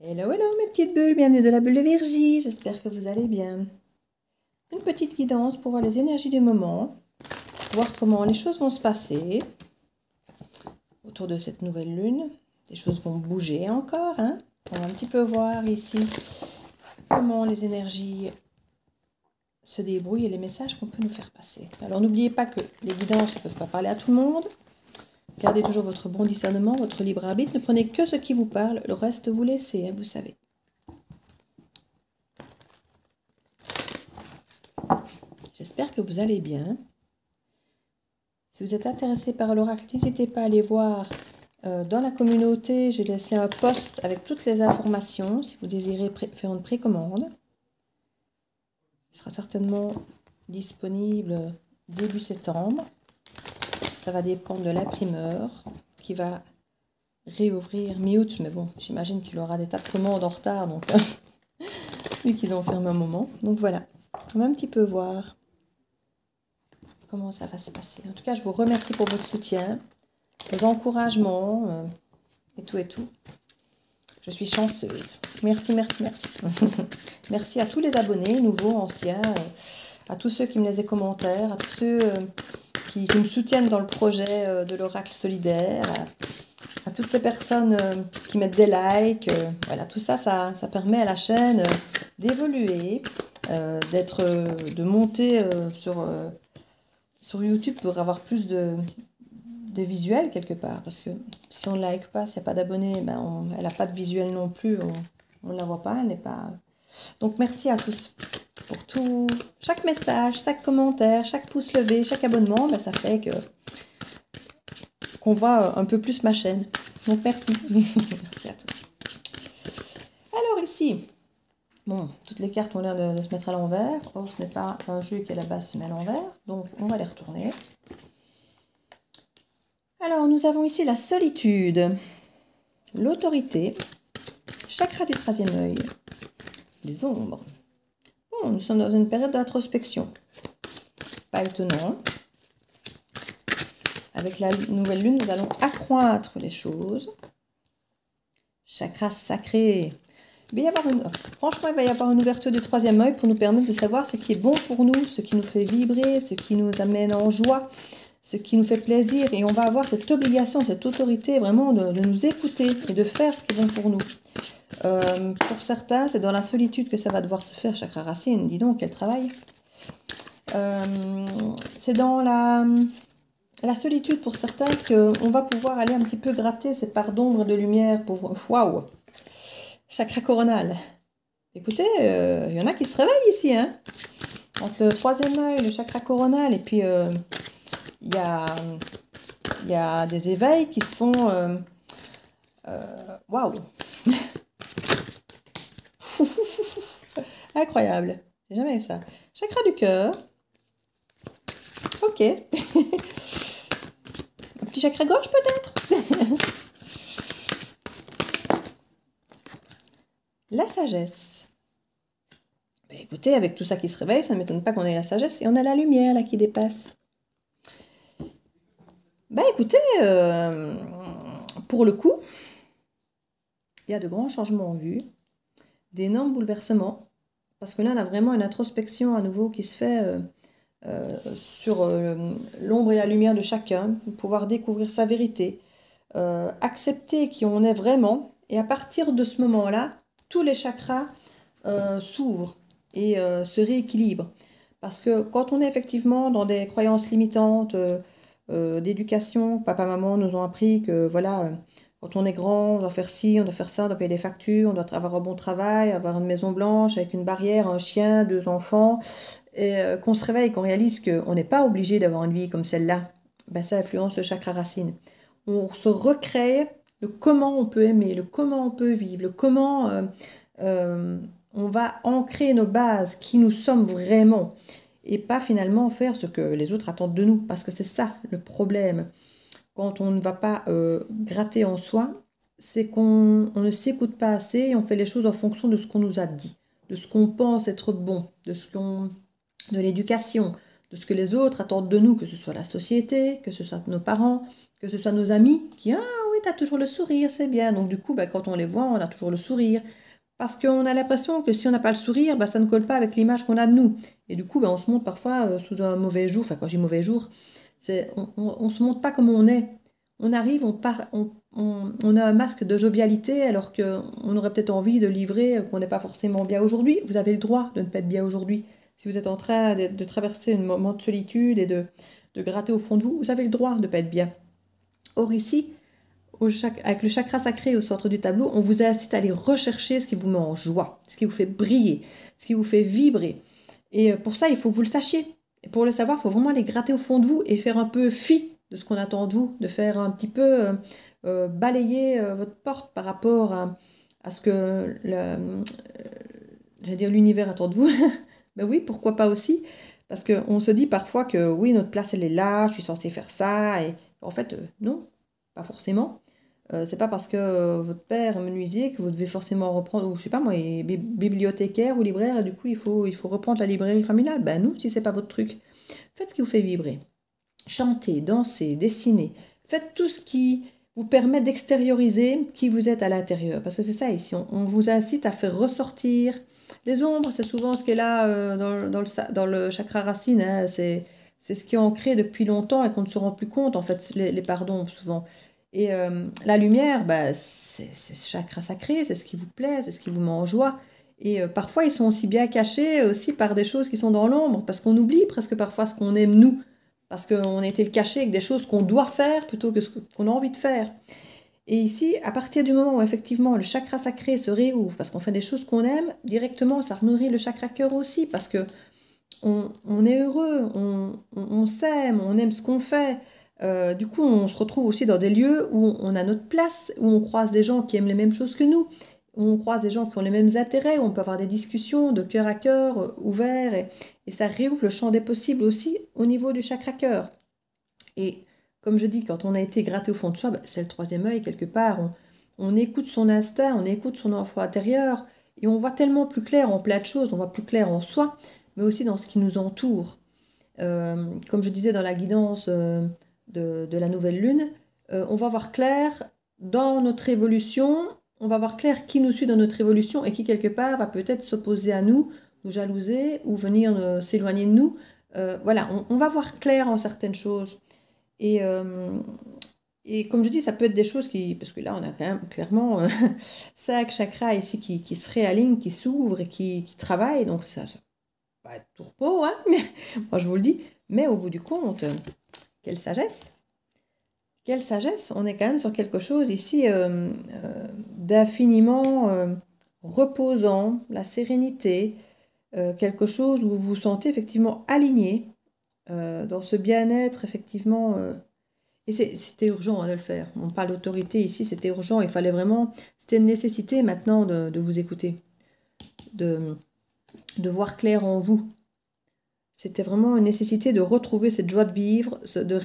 Hello, hello mes petites bulles, bienvenue de la bulle de Virgie, j'espère que vous allez bien. Une petite guidance pour voir les énergies du moment, voir comment les choses vont se passer autour de cette nouvelle lune. Les choses vont bouger encore, hein. On va un petit peu voir ici comment les énergies se débrouillent et les messages qu'on peut nous faire passer. Alors n'oubliez pas que les guidances ne peuvent pas parler à tout le monde. Gardez toujours votre bon discernement, votre libre arbitre. Ne prenez que ce qui vous parle, le reste vous laissez, hein, vous savez. J'espère que vous allez bien. Si vous êtes intéressé par l'oracle, n'hésitez pas à aller voir dans la communauté. J'ai laissé un post avec toutes les informations si vous désirez faire une précommande. Il sera certainement disponible début septembre. Ça va dépendre de l'imprimeur qui va réouvrir mi-août. Mais bon, j'imagine qu'il aura des tas de commandes en retard. Donc, vu qu'ils ont fermé un moment. Donc voilà, on va un petit peu voir comment ça va se passer. En tout cas, je vous remercie pour votre soutien, vos encouragements et tout et tout. Je suis chanceuse. Merci, merci, merci. Merci à tous les abonnés, nouveaux, anciens, à tous ceux qui me laissent des commentaires, à tous ceux qui me soutiennent dans le projet de l'oracle solidaire, à toutes ces personnes qui mettent des likes. Voilà, tout ça, ça permet à la chaîne d'évoluer, de monter sur YouTube pour avoir plus de visuels quelque part. Parce que si on ne like pas, s'il n'y a pas d'abonnés, ben elle n'a pas de visuel non plus. On ne la voit pas, elle n'est pas... Donc merci à tous pour tout. Chaque message, chaque commentaire, chaque pouce levé, chaque abonnement, ben, ça fait qu'on voit un peu plus ma chaîne. Donc merci. Merci à tous. Alors ici, bon, toutes les cartes ont l'air de se mettre à l'envers. Or, ce n'est pas un jeu qui à la base se met à l'envers. Donc on va les retourner. Alors, nous avons ici la solitude, l'autorité, chakra du troisième œil, les ombres. Bon, nous sommes dans une période d'introspection. Pas étonnant. Avec la nouvelle lune, nous allons accroître les choses. Chakra sacré. Franchement, il va y avoir une ouverture du troisième œil pour nous permettre de savoir ce qui est bon pour nous, ce qui nous fait vibrer, ce qui nous amène en joie, ce qui nous fait plaisir. Et on va avoir cette obligation, cette autorité vraiment de nous écouter et de faire ce qui est bon pour nous. Pour certains, c'est dans la solitude que ça va devoir se faire, chakra racine. Dis donc, quel travail. C'est dans la solitude pour certains qu'on va pouvoir aller un petit peu gratter cette part d'ombre et de lumière pour... Waouh! Chakra coronal. Écoutez, il y en a qui se réveillent ici, hein. Entre le troisième œil, le chakra coronal, et puis il y a des éveils qui se font... Waouh! Incroyable. J'ai jamais eu ça. Chakra du cœur. Ok. Un petit chakra gauche peut-être. La sagesse. Ben, écoutez, avec tout ça qui se réveille, ça ne m'étonne pas qu'on ait la sagesse. Et on a la lumière là qui dépasse. Ben écoutez, pour le coup, il y a de grands changements en vue, d'énormes bouleversements. Parce que là, on a vraiment une introspection à nouveau qui se fait sur l'ombre et la lumière de chacun, pouvoir découvrir sa vérité, accepter qui on est vraiment. Et à partir de ce moment-là, tous les chakras s'ouvrent et se rééquilibrent. Parce que quand on est effectivement dans des croyances limitantes d'éducation, papa, maman nous ont appris que voilà, quand on est grand, on doit faire ci, on doit faire ça, on doit payer des factures, on doit avoir un bon travail, avoir une maison blanche avec une barrière, un chien, 2 enfants, et qu'on se réveille, qu'on réalise qu'on n'est pas obligé d'avoir une vie comme celle-là, ben ça influence le chakra racine. On se recrée le comment on peut aimer, le comment on peut vivre, le comment on va ancrer nos bases, qui nous sommes vraiment, et pas finalement faire ce que les autres attendent de nous, parce que c'est ça le problème. Quand on ne va pas gratter en soi, c'est qu'on ne s'écoute pas assez et on fait les choses en fonction de ce qu'on nous a dit, de ce qu'on pense être bon, de l'éducation, de ce que les autres attendent de nous, que ce soit la société, que ce soit nos parents, que ce soit nos amis qui, ah oui, tu as toujours le sourire, c'est bien. Donc du coup, quand on les voit, on a toujours le sourire. Parce qu'on a l'impression que si on n'a pas le sourire, ça ne colle pas avec l'image qu'on a de nous. Et du coup, on se montre parfois sous un mauvais jour. Enfin, quand je dis mauvais jour, on se montre pas comme on est. On arrive, on a un masque de jovialité alors qu'on aurait peut-être envie de livrer qu'on n'est pas forcément bien aujourd'hui. Vous avez le droit de ne pas être bien aujourd'hui. Si vous êtes en train de traverser un moment de solitude et de gratter au fond de vous, vous avez le droit de ne pas être bien. Or ici, avec le chakra sacré au centre du tableau, on vous incite à aller rechercher ce qui vous met en joie, ce qui vous fait briller, ce qui vous fait vibrer. Et pour ça, il faut que vous le sachiez. Et pour le savoir, il faut vraiment aller gratter au fond de vous et faire un peu fi de ce qu'on attend de vous, de faire un petit peu balayer votre porte par rapport à ce que l'univers attend de vous. Ben oui, pourquoi pas aussi? Parce qu'on se dit parfois que oui, notre place, elle est là, je suis censée faire ça. Et en fait, non, pas forcément. C'est pas parce que votre père est menuisier que vous devez forcément reprendre, ou je sais pas moi, bibliothécaire ou libraire, et du coup il faut reprendre la librairie familiale. Ben non, si c'est pas votre truc. Faites ce qui vous fait vibrer. Chantez, dansez, dessinez. Faites tout ce qui vous permet d'extérioriser qui vous êtes à l'intérieur. Parce que c'est ça ici, on vous incite à faire ressortir. Les ombres, c'est souvent ce qui est là dans le chakra racine. Hein. C'est ce qui est ancré depuis longtemps et qu'on ne se rend plus compte, en fait, les pardons, souvent. Et la lumière, c'est ce chakra sacré, c'est ce qui vous plaît, c'est ce qui vous met en joie. Et parfois, ils sont aussi bien cachés aussi par des choses qui sont dans l'ombre, parce qu'on oublie presque parfois ce qu'on aime nous, parce qu'on a été le cacher avec des choses qu'on doit faire plutôt que ce qu'on a envie de faire. Et ici, à partir du moment où effectivement le chakra sacré se réouvre, parce qu'on fait des choses qu'on aime, directement, ça nourrit le chakra cœur aussi, parce que on est heureux, on s'aime, on aime ce qu'on fait. Du coup, on se retrouve aussi dans des lieux où on a notre place, où on croise des gens qui aiment les mêmes choses que nous, où on croise des gens qui ont les mêmes intérêts, où on peut avoir des discussions de cœur à cœur, ouverts, et ça réouvre le champ des possibles aussi au niveau du chakra cœur. Et comme je dis, quand on a été gratté au fond de soi, c'est le troisième œil quelque part, on écoute son instinct, on écoute son enfant intérieur, et on voit tellement plus clair en plein de choses, on voit plus clair en soi, mais aussi dans ce qui nous entoure. Comme je disais dans la guidance de la nouvelle lune, on va voir clair dans notre évolution, on va voir clair qui nous suit dans notre évolution et qui quelque part va peut-être s'opposer à nous, nous jalouser ou venir s'éloigner de nous. Voilà, on va voir clair en certaines choses. Et comme je dis, ça peut être des choses qui... Parce que là, on a quand même clairement 5 chakras ici qui se réalignent, qui s'ouvrent et qui travaillent. Donc ça va être tout repos, hein. Moi, je vous le dis. Mais au bout du compte, quelle sagesse! Quelle sagesse! On est quand même sur quelque chose ici d'infiniment reposant, la sérénité, quelque chose où vous vous sentez effectivement aligné dans ce bien-être, effectivement. Et c'était urgent de le faire. On parle d'autorité ici, c'était urgent. Il fallait vraiment... C'était une nécessité maintenant de vous écouter, de voir clair en vous. C'était vraiment une nécessité de retrouver cette joie de vivre, de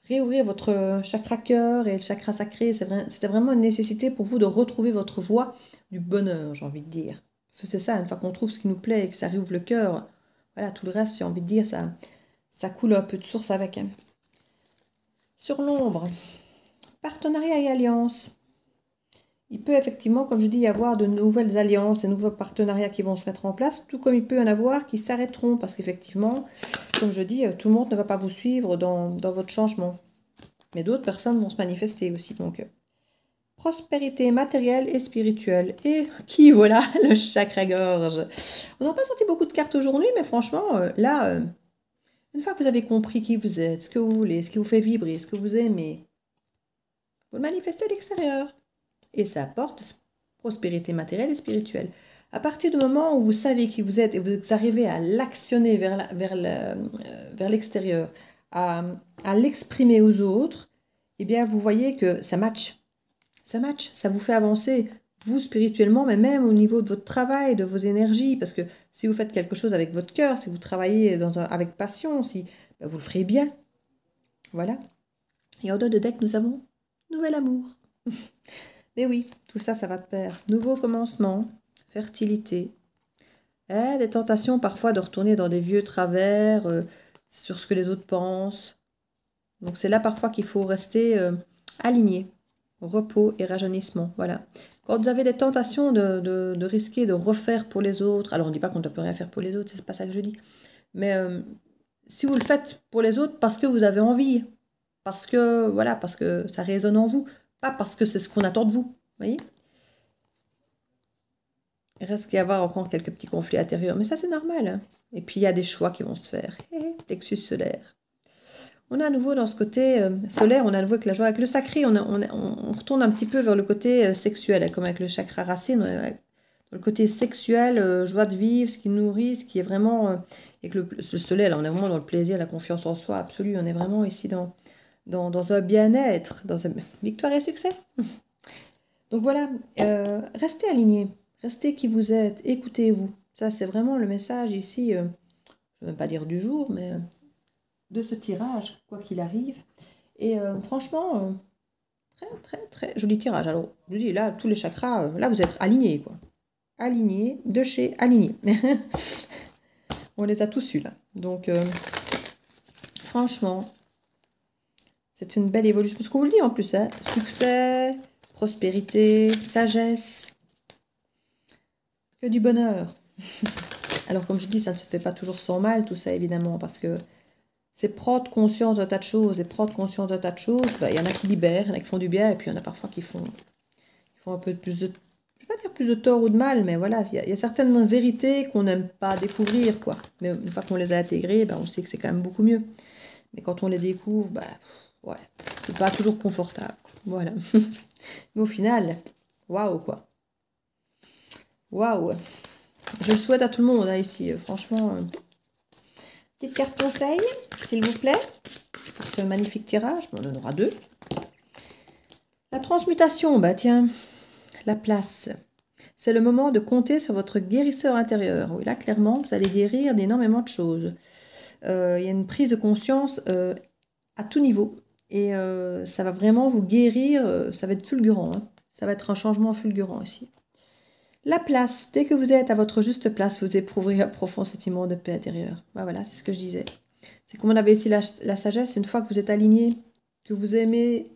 réouvrir votre chakra cœur et le chakra sacré. C'était vraiment une nécessité pour vous de retrouver votre voie du bonheur, j'ai envie de dire. Parce que c'est ça, une fois qu'on trouve ce qui nous plaît et que ça réouvre le cœur, voilà, tout le reste, j'ai envie de dire, ça coule un peu de source avec. Hein. Sur l'ombre, partenariat et alliance. Il peut effectivement, comme je dis, y avoir de nouvelles alliances, de nouveaux partenariats qui vont se mettre en place, tout comme il peut y en avoir qui s'arrêteront, parce qu'effectivement, comme je dis, tout le monde ne va pas vous suivre dans votre changement. Mais d'autres personnes vont se manifester aussi. Donc, prospérité matérielle et spirituelle. Et qui, voilà, le chakra-gorge. On n'a pas sorti beaucoup de cartes aujourd'hui, mais franchement, là, une fois que vous avez compris qui vous êtes, ce que vous voulez, ce qui vous fait vibrer, ce que vous aimez, vous le manifestez à l'extérieur. Et ça apporte prospérité matérielle et spirituelle. À partir du moment où vous savez qui vous êtes et vous arrivez à l'actionner vers l'extérieur, à l'exprimer aux autres, eh bien vous voyez que ça match. Ça match, ça vous fait avancer, vous spirituellement, mais même au niveau de votre travail, de vos énergies, parce que si vous faites quelque chose avec votre cœur, si vous travaillez avec passion, vous le ferez bien. Voilà. Et en dos de deck, nous avons nouvel amour. Mais oui, tout ça, ça va de pair. Nouveau commencement, fertilité. Des tentations parfois de retourner dans des vieux travers, sur ce que les autres pensent. Donc c'est là parfois qu'il faut rester aligné. repos et rajeunissement. Voilà. Quand vous avez des tentations de risquer de refaire pour les autres, alors on ne dit pas qu'on ne peut rien faire pour les autres, c'est pas ça que je dis, mais si vous le faites pour les autres parce que vous avez envie, parce que voilà, parce que ça résonne en vous, pas parce que c'est ce qu'on attend de vous, voyez. Il reste qu'à y avoir encore quelques petits conflits intérieurs, mais ça c'est normal, hein. Et puis il y a des choix qui vont se faire. Plexus solaire. On a à nouveau dans ce côté solaire, on a à nouveau avec la joie, avec le sacré, on retourne un petit peu vers le côté sexuel, comme avec le chakra racine, dans le côté sexuel, joie de vivre, ce qui nourrit, ce qui est vraiment... et que le soleil, là, on est vraiment dans le plaisir, la confiance en soi absolue, on est vraiment ici dans un bien-être, dans une victoire et succès. Donc voilà, restez alignés, restez qui vous êtes, écoutez-vous. Ça, c'est vraiment le message ici, je ne vais même pas dire du jour, mais de ce tirage, quoi qu'il arrive. Et franchement, très joli tirage. Alors, je vous dis, là, tous les chakras, là, vous êtes alignés, quoi. Alignés, de chez alignés. On les a tous eus, là. Donc, franchement, c'est une belle évolution. Parce qu'on vous le dit en plus, hein, succès, prospérité, sagesse, que du bonheur. Alors, comme je dis, ça ne se fait pas toujours sans mal, tout ça, évidemment, parce que c'est prendre conscience d'un tas de choses. Et prendre conscience d'un tas de choses, il y en a qui libèrent, il y en a qui font du bien, et puis il y en a parfois qui font un peu plus de... Je ne vais pas dire plus de tort ou de mal, mais voilà, il y a certaines vérités qu'on n'aime pas découvrir, quoi. Mais une fois qu'on les a intégrées, on sait que c'est quand même beaucoup mieux. Mais quand on les découvre, ouais, c'est pas toujours confortable, quoi. Voilà. Mais au final, waouh, quoi. Waouh. Je le souhaite à tout le monde, hein, ici, franchement. Petite carte conseil, s'il vous plaît, pour ce magnifique tirage. On en aura 2. La transmutation, tiens, la place. C'est le moment de compter sur votre guérisseur intérieur. Oui, là, clairement, vous allez guérir d'énormément de choses. Il y a une prise de conscience à tout niveau. Et ça va vraiment vous guérir, ça va être fulgurant. Hein. Ça va être un changement fulgurant aussi. La place, dès que vous êtes à votre juste place, vous éprouverez un profond sentiment de paix intérieure. Voilà, c'est ce que je disais. C'est comme on avait ici la sagesse, une fois que vous êtes aligné, que vous aimez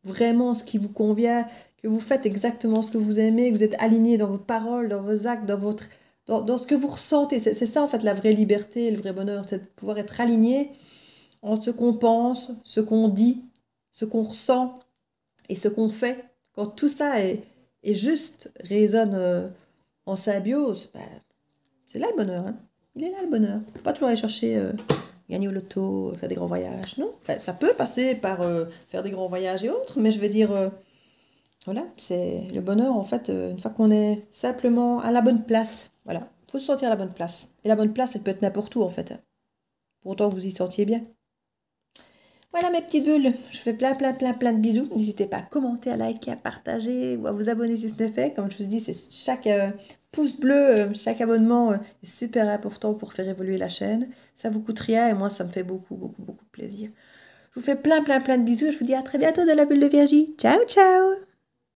vraiment ce qui vous convient, que vous faites exactement ce que vous aimez, que vous êtes aligné dans vos paroles, dans vos actes, dans ce que vous ressentez. C'est ça en fait la vraie liberté, le vrai bonheur, c'est de pouvoir être aligné entre ce qu'on pense, ce qu'on dit, ce qu'on ressent et ce qu'on fait. Quand tout ça est juste, résonne en symbiose, c'est là le bonheur. Hein. Il est là le bonheur. Il ne faut pas toujours aller chercher gagner au loto, faire des grands voyages. Non, ça peut passer par faire des grands voyages et autres, mais je veux dire, voilà, c'est le bonheur en fait, une fois qu'on est simplement à la bonne place. Voilà, il faut se sentir à la bonne place. Et la bonne place, elle peut être n'importe où en fait. Pour autant que vous y sentiez bien. Voilà mes petites bulles, je fais plein de bisous. N'hésitez pas à commenter, à liker, à partager ou à vous abonner si ce n'est fait. Comme je vous dis, c'est chaque pouce bleu, chaque abonnement est super important pour faire évoluer la chaîne. Ça vous coûte rien et moi ça me fait beaucoup de plaisir. Je vous fais plein de bisous et je vous dis à très bientôt dans la bulle de Virgie. Ciao ciao.